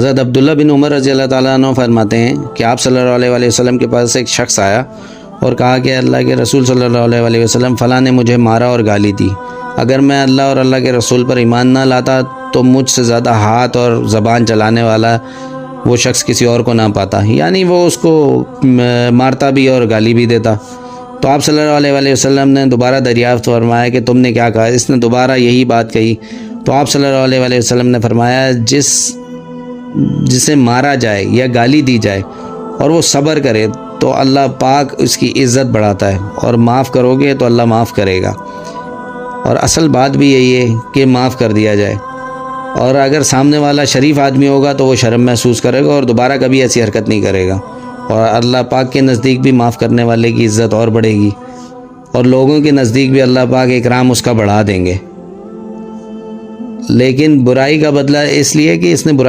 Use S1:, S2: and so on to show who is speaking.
S1: حضرت عبداللہ بن عمر رضی اللہ تعالیٰ عنہ فرماتے ہیں کہ آپ صلی اللہ علیہ وسلم کے پاس ایک شخص آیا اور کہا کہ اللہ کے رسول صلی اللہ علیہ وسلم فلاں نے مجھے مارا اور گالی دی، اگر میں اللہ اور اللہ کے رسول پر ایمان نہ لاتا تو مجھ سے زیادہ ہاتھ اور زبان چلانے والا وہ شخص کسی اور کو نہ پاتا، یعنی وہ اس کو مارتا بھی اور گالی بھی دیتا۔ تو آپ صلی اللہ علیہ وسلم نے دوبارہ دریافت فرمایا کہ تم نے کیا کہا؟ اس نے دوبارہ یہی بات کہی تو آپ صلی اللہ علیہ وسلم نے فرمایا جسے مارا جائے یا گالی دی جائے اور وہ صبر کرے تو اللہ پاک اس کی عزت بڑھاتا ہے، اور معاف کرو گے تو اللہ معاف کرے گا، اور اصل بات بھی یہی ہے کہ معاف کر دیا جائے، اور اگر سامنے والا شریف آدمی ہوگا تو وہ شرم محسوس کرے گا اور دوبارہ کبھی ایسی حرکت نہیں کرے گا، اور اللہ پاک کے نزدیک بھی معاف کرنے والے کی عزت اور بڑھے گی، اور لوگوں کے نزدیک بھی اللہ پاک اکرام اس کا بڑھا دیں گے۔ لیکن برائی کا بدلہ اس لیے کہ اس نے برائی